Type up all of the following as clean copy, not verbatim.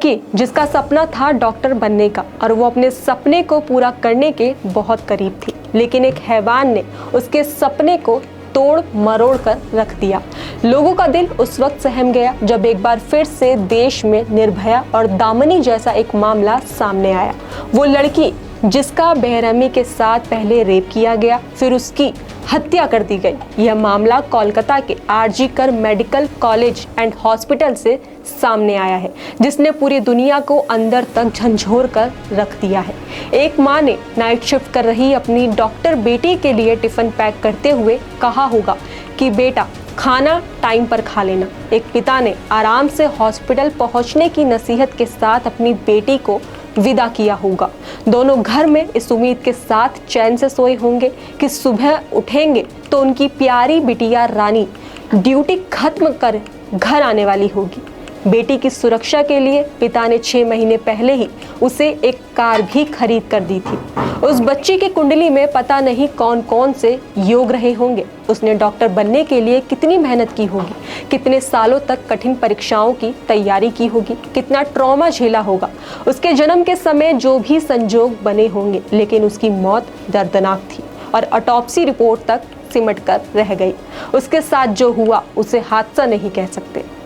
लड़की जिसका सपना था डॉक्टर बनने का और वो अपने सपने को पूरा करने के बहुत करीब थी, लेकिन एक हैवान ने उसके सपने को तोड़ मरोड़ कर रख दिया। लोगों का दिल उस वक्त सहम गया जब एक बार फिर से देश में निर्भया और दामिनी जैसा एक मामला सामने आया। वो लड़की जिसका बेरहमी के साथ पहले रेप किया गया, फिर उसकी हत्या कर दी गई। यह मामला कोलकाता के आरजी कर मेडिकल कॉलेज एंड हॉस्पिटल से सामने आया है, जिसने पूरी दुनिया को अंदर तक झंझोर कर रख दिया है। एक माँ ने नाइट शिफ्ट कर रही अपनी डॉक्टर बेटी के लिए टिफिन पैक करते हुए कहा होगा कि बेटा खाना टाइम पर खा लेना। एक पिता ने आराम से हॉस्पिटल पहुंचने की नसीहत के साथ अपनी बेटी को विदा किया होगा। दोनों घर में इस उम्मीद के साथ चैन से सोए होंगे कि सुबह उठेंगे तो उनकी प्यारी बिटिया रानी ड्यूटी खत्म कर घर आने वाली होगी। बेटी की सुरक्षा के लिए पिता ने 6 महीने पहले ही उसे एक कार भी खरीद कर दी थी। उस बच्ची की कुंडली में पता नहीं कौन कौन से योग रहे होंगे। उसने डॉक्टर बनने के लिए कितनी मेहनत की होगी, कितने सालों तक कठिन परीक्षाओं की तैयारी की होगी, कितना ट्रॉमा झेला होगा। उसके जन्म के समय जो भी संजोग बने होंगे, लेकिन उसकी मौत दर्दनाक थी और ऑटोप्सी रिपोर्ट तक सिमट कर रह गई। उसके साथ जो हुआ उसे हादसा नहीं कह सकते।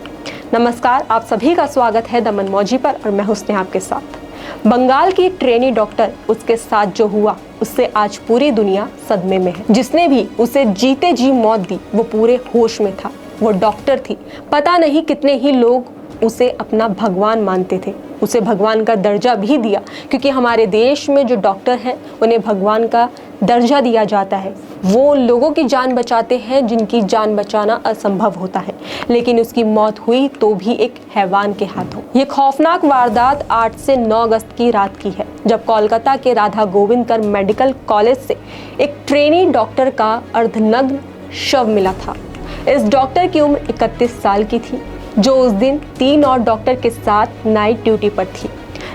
नमस्कार, आप सभी का स्वागत है द मनमौजी पर और मैं हूं स्नेहा आपके साथ। बंगाल की ट्रेनी डॉक्टर, उसके साथ जो हुआ उससे आज पूरी दुनिया सदमे में है। जिसने भी उसे जीते जी मौत दी वो पूरे होश में था। वो डॉक्टर थी। पता नहीं कितने ही लोग उसे अपना भगवान मानते थे। उसे भगवान का दर्जा भी दिया, क्योंकि हमारे देश में जो डॉक्टर हैं उन्हें भगवान का दर्जा दिया जाता है। वो लोगों की जान बचाते हैं जिनकी जान बचाना असंभव होता है, लेकिन उसकी मौत हुई तो भी एक हैवान के हाथों। ये खौफनाक वारदात 8 से 9 अगस्त की रात की है, जब कोलकाता के राधा गोविंद कर मेडिकल कॉलेज से एक ट्रेनी डॉक्टर का अर्धनग्न शव मिला था। इस डॉक्टर की उम्र 31 साल की थी, जो उस दिन 3 और डॉक्टर के साथ नाइट ड्यूटी पर थी।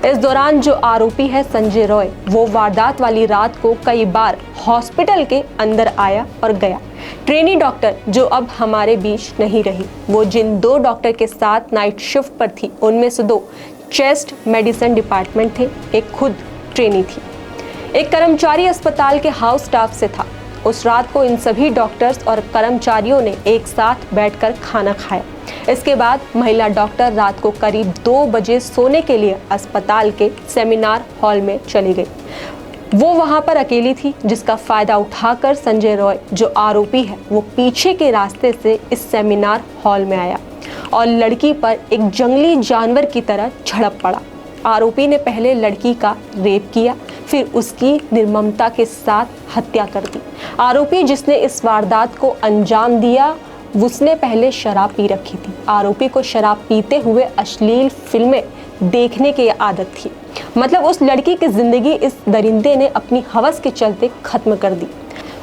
इस दौरान जो आरोपी है संजय रॉय, वो वारदात वाली रात को कई बार हॉस्पिटल के अंदर आया और गया। ट्रेनी डॉक्टर जो अब हमारे बीच नहीं रही, वो जिन 2 डॉक्टर के साथ नाइट शिफ्ट पर थी उनमें से 2 चेस्ट मेडिसिन डिपार्टमेंट थे, एक खुद ट्रेनी थी। एक कर्मचारी अस्पताल के हाउस स्टाफ से था। उस रात को इन सभी डॉक्टर्स और कर्मचारियों ने एक साथ बैठकर खाना खाया। इसके बाद महिला डॉक्टर रात को करीब 2 बजे सोने के लिए अस्पताल के सेमिनार हॉल में चली गई। वो वहां पर अकेली थी, जिसका फायदा उठाकर संजय रॉय जो आरोपी है वो पीछे के रास्ते से इस सेमिनार हॉल में आया और लड़की पर एक जंगली जानवर की तरह झड़प पड़ा। आरोपी ने पहले लड़की का रेप किया, फिर उसकी निर्ममता के साथ हत्या कर दी। आरोपी जिसने इस वारदात को अंजाम दिया, उसने पहले शराब पी रखी थी। आरोपी को शराब पीते हुए अश्लील फिल्में देखने की आदत थी। मतलब उस लड़की की जिंदगी इस दरिंदे ने अपनी हवस के चलते खत्म कर दी।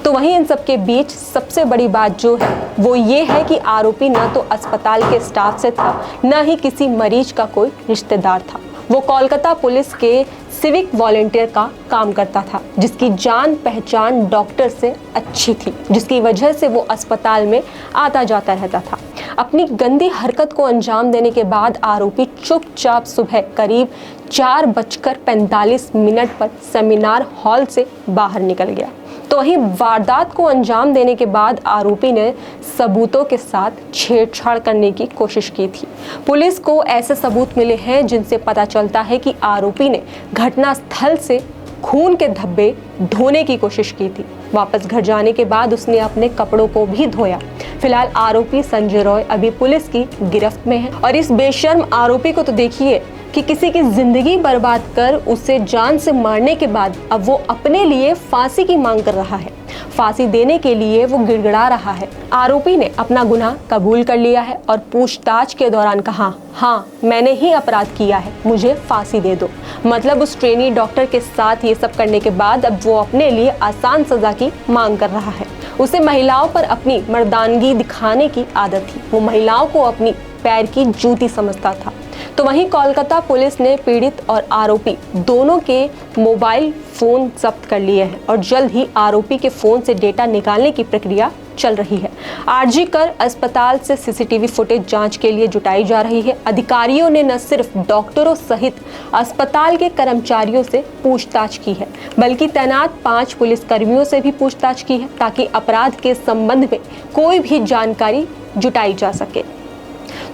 तो वहीं इन सब के बीच सबसे बड़ी बात जो है वो ये है कि आरोपी न तो अस्पताल के स्टाफ से था, न ही किसी मरीज का कोई रिश्तेदार था। वो कोलकाता पुलिस के सिविक वॉलंटियर का काम करता था, जिसकी जान पहचान डॉक्टर से अच्छी थी, जिसकी वजह से वो अस्पताल में आता जाता रहता था। अपनी गंदी हरकत को अंजाम देने के बाद आरोपी चुपचाप सुबह करीब 4:45 पर सेमिनार हॉल से बाहर निकल गया। तो वहीं वारदात को अंजाम देने के बाद आरोपी ने सबूतों के साथ छेड़छाड़ करने की कोशिश की थी। पुलिस को ऐसे सबूत मिले हैं जिनसे पता चलता है कि आरोपी ने घटना स्थल से खून के धब्बे धोने की कोशिश की थी। वापस घर जाने के बाद उसने अपने कपड़ों को भी धोया। फिलहाल आरोपी संजय रॉय अभी पुलिस की गिरफ्त में है। और इस बेशर्म आरोपी को तो देखिए कि किसी की जिंदगी बर्बाद कर उसे जान से मारने के बाद अब वो अपने लिए फांसी की मांग कर रहा है। फांसी देने के लिए वो गिड़गिड़ा रहा है। आरोपी ने अपना गुनाह कबूल कर लिया है और पूछताछ के दौरान कहा, हाँ मैंने ही अपराध किया है, मुझे फांसी दे दो। मतलब उस ट्रेनी डॉक्टर के साथ ये सब करने के बाद अब वो अपने लिए आसान सजा की मांग कर रहा है। उसे महिलाओं पर अपनी मर्दानगी दिखाने की आदत थी। वो महिलाओं को अपनी पैर की जूती समझता था। तो वहीं कोलकाता पुलिस ने पीड़ित और आरोपी दोनों के मोबाइल फोन जब्त कर लिए हैं और जल्द ही आरोपी के फोन से डेटा निकालने की प्रक्रिया चल रही है। आरजी कर अस्पताल से सीसीटीवी फुटेज जांच के लिए जुटाई जा रही है। अधिकारियों ने न सिर्फ डॉक्टरों सहित अस्पताल के कर्मचारियों से पूछताछ की है, बल्कि तैनात 5 पुलिसकर्मियों से भी पूछताछ की है, ताकि अपराध के संबंध में कोई भी जानकारी जुटाई जा सके।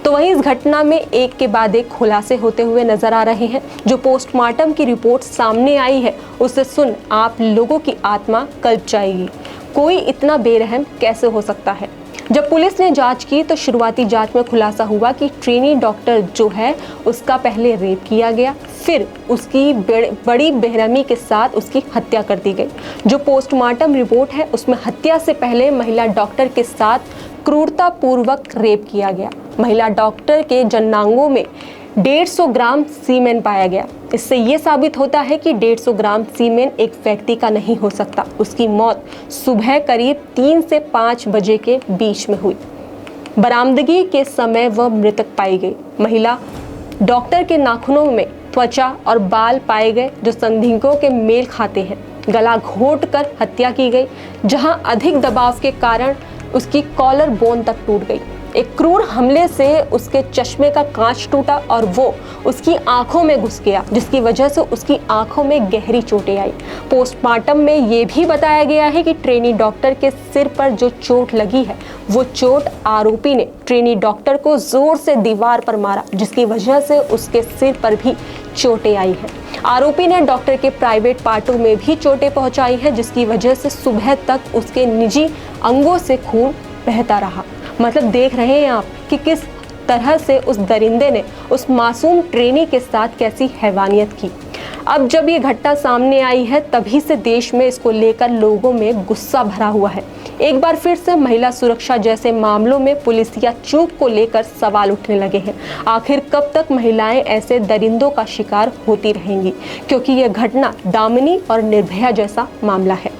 तो वहीं इस घटना में एक के बाद एक खुलासे होते हुए नजर आ रहे हैं। जो पोस्टमार्टम की रिपोर्ट सामने आई है, उसे सुन आप लोगों की आत्मा कल्प जाएगी। कोई इतना बेरहम कैसे हो सकता है? जब पुलिस ने जांच की तो शुरुआती जांच में खुलासा हुआ कि ट्रेनी डॉक्टर जो है उसका पहले रेप किया गया, फिर उसकी बड़ी बेरहमी के साथ उसकी हत्या कर दी गई। जो पोस्टमार्टम रिपोर्ट है उसमें हत्या से पहले महिला डॉक्टर के साथ क्रूरतापूर्वक रेप किया गया। महिला डॉक्टर के जननांगों में 150 ग्राम सीमेन पाया गया। इससे ये साबित होता है कि 150 ग्राम सीमेन एक व्यक्ति का नहीं हो सकता। उसकी मौत सुबह करीब 3 से 5 बजे के बीच में हुई। बरामदगी के समय वह मृतक पाई गई। महिला डॉक्टर के नाखूनों में त्वचा और बाल पाए गए जो संदिग्धों के मेल खाते हैं। गला घोंटकर हत्या की गई, जहां अधिक दबाव के कारण उसकी कॉलर बोन तक टूट गई। एक क्रूर हमले से उसके चश्मे का कांच टूटा और वो उसकी आंखों में घुस गया, जिसकी वजह से उसकी आंखों में गहरी चोटें आई। पोस्टमार्टम में ये भी बताया गया है कि ट्रेनी डॉक्टर के सिर पर जो चोट लगी है, वो चोट आरोपी ने ट्रेनी डॉक्टर को जोर से दीवार पर मारा, जिसकी वजह से उसके सिर पर भी चोटें आई हैं। आरोपी ने डॉक्टर के प्राइवेट पार्टों में भी चोटें पहुंचाई हैं, जिसकी वजह से सुबह तक उसके निजी अंगों से खून बहता रहा। मतलब देख रहे हैं आप कि किस तरह से उस दरिंदे ने उस मासूम ट्रेनी के साथ कैसी हैवानियत की। अब जब ये घटना सामने आई है, तभी से देश में इसको लेकर लोगों में गुस्सा भरा हुआ है। एक बार फिर से महिला सुरक्षा जैसे मामलों में पुलिस या चूक को लेकर सवाल उठने लगे हैं। आखिर कब तक महिलाएं ऐसे दरिंदों का शिकार होती रहेंगी? क्योंकि यह घटना दामिनी और निर्भया जैसा मामला है।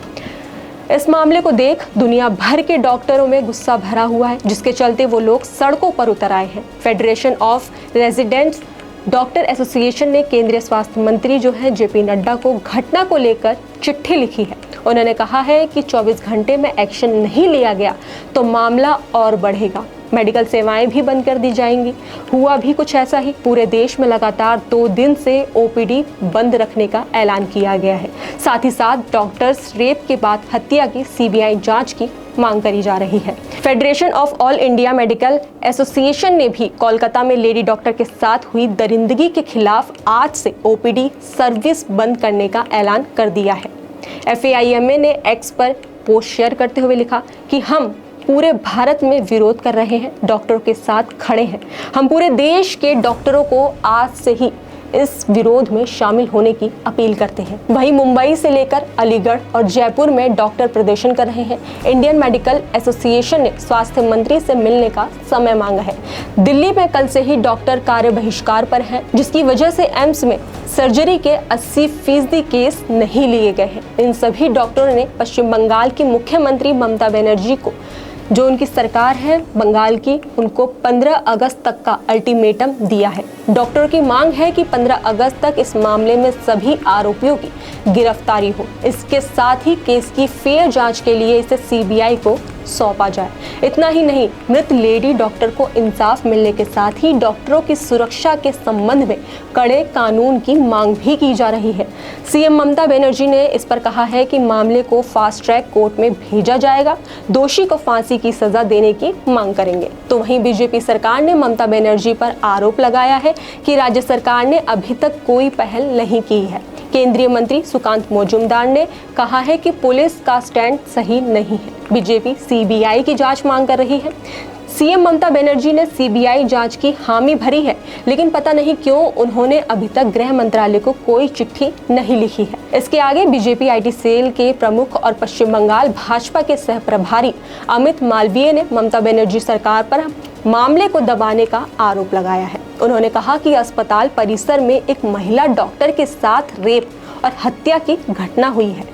इस मामले को देख दुनिया भर के डॉक्टरों में गुस्सा भरा हुआ है, जिसके चलते वो लोग सड़कों पर उतर आए हैं। Federation of residents doctor association ने केंद्रीय स्वास्थ्य मंत्री जो है जेपी नड्डा को घटना को लेकर चिट्ठी लिखी है। उन्होंने कहा है कि 24 घंटे में एक्शन नहीं लिया गया तो मामला और बढ़ेगा, मेडिकल सेवाएं भी बंद कर दी जाएंगी। हुआ भी कुछ ऐसा ही। पूरे देश में लगातार 2 दिन से ओपीडी बंद रखने का ऐलान किया गया है। साथ ही साथ डॉक्टर्स रेप के बाद हत्या की सीबीआई जांच की मांग करी जा रही है। Federation of all India medical association ने भी कोलकाता में लेडी डॉक्टर के साथ हुई दरिंदगी के खिलाफ आज से ओपीडी सर्विस बंद करने का ऐलान कर दिया है। FAIMA ने एक्स पर पोस्ट शेयर करते हुए लिखा कि हम पूरे भारत में विरोध कर रहे हैं, डॉक्टरों के साथ खड़े हैं। हम पूरे देश के डॉक्टरों को आज से ही इस विरोध में शामिल होने की अपील करते हैं। वहीं मुंबई से लेकर अलीगढ़ और जयपुर में डॉक्टर प्रदर्शन कर रहे हैं। इंडियन मेडिकल एसोसिएशन ने स्वास्थ्य मंत्री से मिलने का समय मांगा है। दिल्ली में कल से ही डॉक्टर कार्य बहिष्कार पर हैं, जिसकी वजह से एम्स में सर्जरी के 80% केस नहीं लिए गए हैं। इन सभी डॉक्टरों ने पश्चिम बंगाल की मुख्यमंत्री ममता बनर्जी को, जो उनकी सरकार है बंगाल की, उनको 15 अगस्त तक का अल्टीमेटम दिया है। डॉक्टरों की मांग है कि 15 अगस्त तक इस मामले में सभी आरोपियों की गिरफ्तारी हो। इसके साथ ही केस की फेयर जांच के लिए इसे सीबीआई को सौंपा जाए। इतना ही नहीं, मृत लेडी डॉक्टर को इंसाफ मिलने के साथ ही डॉक्टरों की सुरक्षा के संबंध में कड़े कानून की मांग भी की जा रही है। सीएम ममता बनर्जी ने इस पर कहा है कि मामले को फास्ट ट्रैक कोर्ट में भेजा जाएगा, दोषी को फांसी की सजा देने की मांग करेंगे। तो वहीं बीजेपी सरकार ने ममता बनर्जी पर आरोप लगाया है कि राज्य सरकार ने अभी तक कोई पहल नहीं की है। केंद्रीय मंत्री सुकांत मजूमदार ने कहा है कि पुलिस का स्टैंड सही नहीं है। बीजेपी सीबीआई की जांच मांग कर रही है। सीएम ममता बनर्जी ने सीबीआई जांच की हामी भरी है, लेकिन पता नहीं क्यों उन्होंने अभी तक गृह मंत्रालय को कोई चिट्ठी नहीं लिखी है। इसके आगे बीजेपी आईटी सेल के प्रमुख और पश्चिम बंगाल भाजपा के सह प्रभारी अमित मालवीय ने ममता बनर्जी सरकार पर मामले को दबाने का आरोप लगाया है। उन्होंने कहा कि अस्पताल परिसर में एक महिला डॉक्टर के साथ रेप और हत्या की घटना हुई है।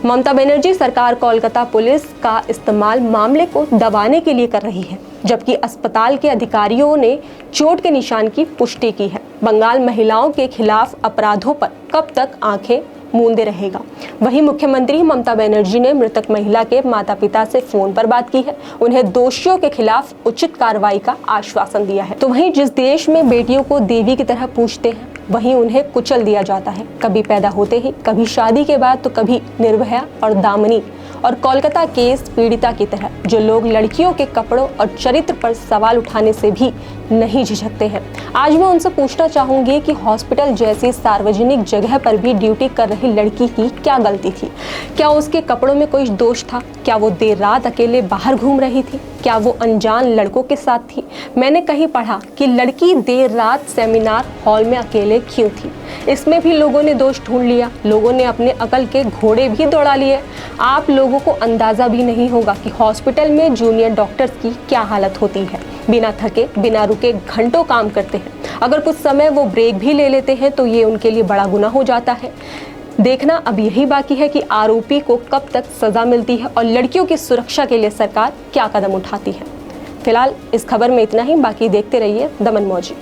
ममता बनर्जी सरकार कोलकाता पुलिस का इस्तेमाल मामले को दबाने के लिए कर रही है, जबकि अस्पताल के अधिकारियों ने चोट के निशान की पुष्टि की है। बंगाल महिलाओं के खिलाफ अपराधों पर कब तक आंखें मूंदे रहेगा। वहीं मुख्यमंत्री ममता बनर्जी ने मृतक महिला के माता पिता से फोन पर बात की है, उन्हें दोषियों के खिलाफ उचित कार्रवाई का आश्वासन दिया है। तो वहीं जिस देश में बेटियों को देवी की तरह पूजते हैं, वहीं उन्हें कुचल दिया जाता है, कभी पैदा होते ही, कभी शादी के बाद, तो कभी निर्भया और दामिनी और कोलकाता केस पीड़िता की तरह, जो लोग लड़कियों के कपड़ों और चरित्र पर सवाल उठाने से भी नहीं झिझकते हैं। आज मैं उनसे पूछना चाहूंगी कि हॉस्पिटल जैसी सार्वजनिक जगह पर भी ड्यूटी कर रही लड़की की क्या गलती थी? क्या उसके कपड़ों में कोई दोष था? क्या वो देर रात अकेले बाहर घूम रही थी? क्या वो अनजान लड़कों के साथ थी? मैंने कहीं पढ़ा कि लड़की देर रात सेमिनार हॉल में अकेले क्यों थी। इसमें भी लोगों ने दोष ढूंढ लिया, लोगों ने अपने अकल के घोड़े भी दौड़ा लिए। आप लोगों को अंदाजा भी नहीं होगा कि हॉस्पिटल में जूनियर डॉक्टर्स की क्या हालत होती है। बिना थके, बिना रुके घंटों काम करते हैं। अगर कुछ समय वो ब्रेक भी ले लेते हैं तो ये उनके लिए बड़ा गुनाह हो जाता है। देखना अब यही बाकी है कि आरोपी को कब तक सजा मिलती है और लड़कियों की सुरक्षा के लिए सरकार क्या कदम उठाती है। फिलहाल इस खबर में इतना ही, बाकी देखते रहिए दमन मौजी।